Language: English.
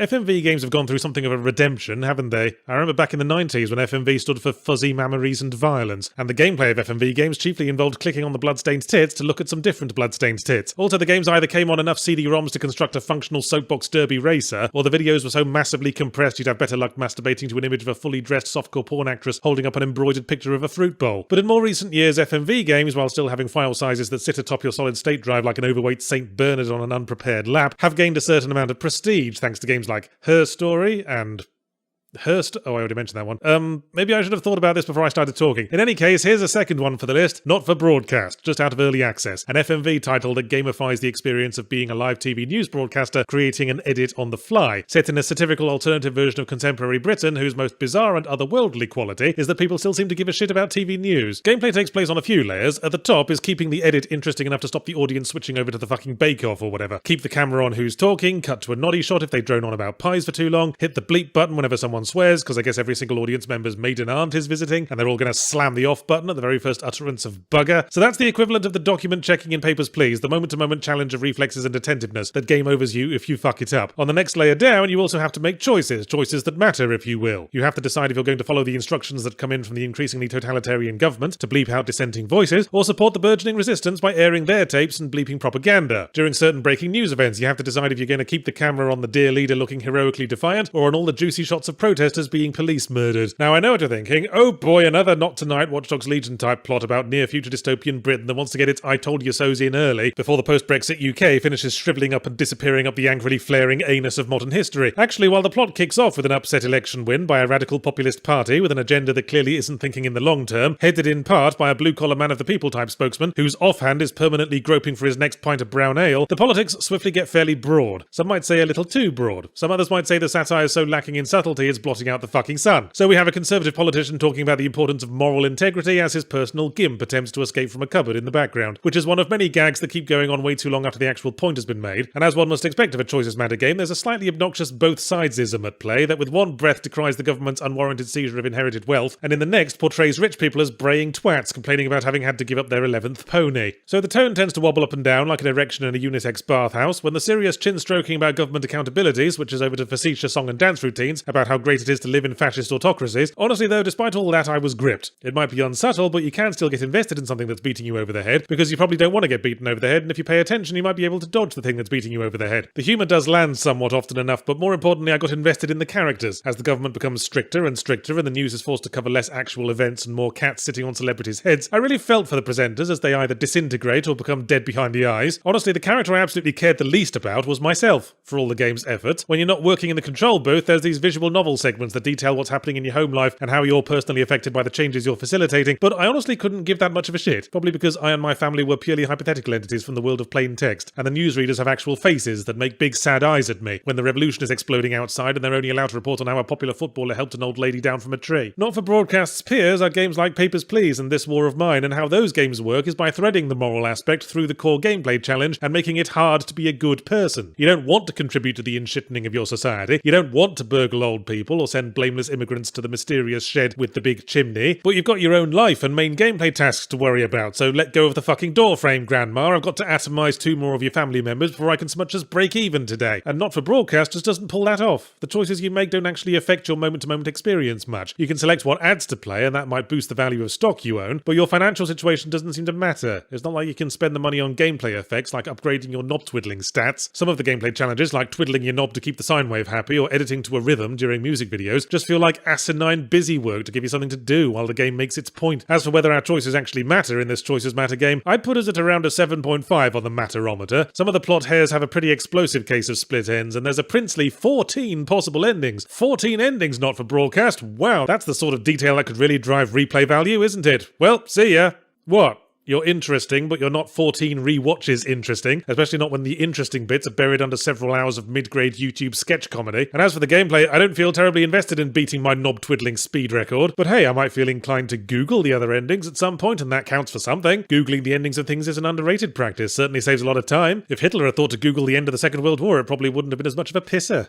FMV games have gone through something of a redemption, haven't they? I remember back in the 90s when FMV stood for fuzzy mammaries and violence, and the gameplay of FMV games chiefly involved clicking on the bloodstained tits to look at some different bloodstained tits. Also, the games either came on enough CD-ROMs to construct a functional soapbox derby racer, or the videos were so massively compressed you'd have better luck masturbating to an image of a fully dressed softcore porn actress holding up an embroidered picture of a fruit bowl. But in more recent years, FMV games, while still having file sizes that sit atop your solid-state drive like an overweight St. Bernard on an unprepared lap, have gained a certain amount of prestige thanks to games like Her Story and Hurst. Oh, I already mentioned that one. Maybe I should have thought about this before I started talking. In any case, here's a second one for the list, not for broadcast, just out of early access. An FMV title that gamifies the experience of being a live TV news broadcaster, creating an edit on the fly. Set in a satirical alternative version of contemporary Britain, whose most bizarre and otherworldly quality is that people still seem to give a shit about TV news. Gameplay takes place on a few layers. At the top is keeping the edit interesting enough to stop the audience switching over to the fucking bake-off or whatever. Keep the camera on who's talking, cut to a noddy shot if they drone on about pies for too long, hit the bleep button whenever someone swears, because I guess every single audience member's maiden aunt is visiting, and they're all going to slam the off button at the very first utterance of bugger. So that's the equivalent of the document checking in Papers, Please, the moment-to-moment challenge of reflexes and attentiveness that game overs you if you fuck it up. On the next layer down, you also have to make choices that matter, if you will. You have to decide if you're going to follow the instructions that come in from the increasingly totalitarian government to bleep out dissenting voices, or support the burgeoning resistance by airing their tapes and bleeping propaganda. During certain breaking news events, you have to decide if you're going to keep the camera on the dear leader looking heroically defiant, or on all the juicy shots of protesters being police murdered. Now I know what you're thinking, oh boy, another Not Tonight Watch Dogs Legion type plot about near-future dystopian Britain that wants to get its I told you so's in early, before the post-Brexit UK finishes shrivelling up and disappearing up the angrily flaring anus of modern history. Actually, while the plot kicks off with an upset election win by a radical populist party with an agenda that clearly isn't thinking in the long term, headed in part by a blue-collar man of the people type spokesman whose offhand is permanently groping for his next pint of brown ale, the politics swiftly get fairly broad. Some might say a little too broad. Some others might say the satire is so lacking in subtlety it's blotting out the fucking sun. So we have a conservative politician talking about the importance of moral integrity as his personal gimp attempts to escape from a cupboard in the background, which is one of many gags that keep going on way too long after the actual point has been made. And as one must expect of a Choices Matter game, there's a slightly obnoxious both sidesism at play that with one breath decries the government's unwarranted seizure of inherited wealth, and in the next portrays rich people as braying twats complaining about having had to give up their 11th pony. So the tone tends to wobble up and down like an erection in a unisex bathhouse, when the serious chin-stroking about government accountability switches over to facetious song and dance routines about how great it is to live in fascist autocracies. Honestly though, despite all that, I was gripped. It might be unsubtle, but you can still get invested in something that's beating you over the head, because you probably don't want to get beaten over the head, and if you pay attention, you might be able to dodge the thing that's beating you over the head. The humour does land somewhat often enough, but more importantly, I got invested in the characters. As the government becomes stricter and stricter, and the news is forced to cover less actual events and more cats sitting on celebrities' heads, I really felt for the presenters as they either disintegrate or become dead behind the eyes. Honestly, the character I absolutely cared the least about was myself, for all the game's efforts. When you're not working in the control booth, there's these visual novel segments that detail what's happening in your home life and how you're personally affected by the changes you're facilitating, but I honestly couldn't give that much of a shit, probably because I and my family were purely hypothetical entities from the world of plain text, and the newsreaders have actual faces that make big sad eyes at me when the revolution is exploding outside and they're only allowed to report on how a popular footballer helped an old lady down from a tree. Not for broadcast's peers are games like Papers, Please and This War of Mine, and how those games work is by threading the moral aspect through the core gameplay challenge and making it hard to be a good person. You don't want to contribute to the inshittening of your society, you don't want to burgle old people or send blameless immigrants to the mysterious shed with the big chimney, but you've got your own life and main gameplay tasks to worry about, so let go of the fucking door frame, Grandma. I've got to atomize 2 more of your family members before I can so much as break even today. And Not for Broadcast just doesn't pull that off. The choices you make don't actually affect your moment-to-moment experience much. You can select what ads to play, and that might boost the value of stock you own, but your financial situation doesn't seem to matter. It's not like you can spend the money on gameplay effects like upgrading your knob twiddling stats. Some of the gameplay challenges, like twiddling your knob to keep the sine wave happy or editing to a rhythm during music videos, just feel like asinine busy work to give you something to do while the game makes its point. As for whether our choices actually matter in this Choices Matter game, I'd put us at around a 7.5 on the matterometer. Some of the plot hairs have a pretty explosive case of split ends, and there's a princely 14 possible endings. 14 endings Not for Broadcast? Wow, that's the sort of detail that could really drive replay value, isn't it? Well, see ya. What? You're interesting, but you're not 14 rewatches interesting, especially not when the interesting bits are buried under several hours of mid-grade YouTube sketch comedy. And as for the gameplay, I don't feel terribly invested in beating my knob-twiddling speed record, but hey, I might feel inclined to Google the other endings at some point, and that counts for something. Googling the endings of things is an underrated practice, certainly saves a lot of time. If Hitler had thought to Google the end of the Second World War, it probably wouldn't have been as much of a pisser.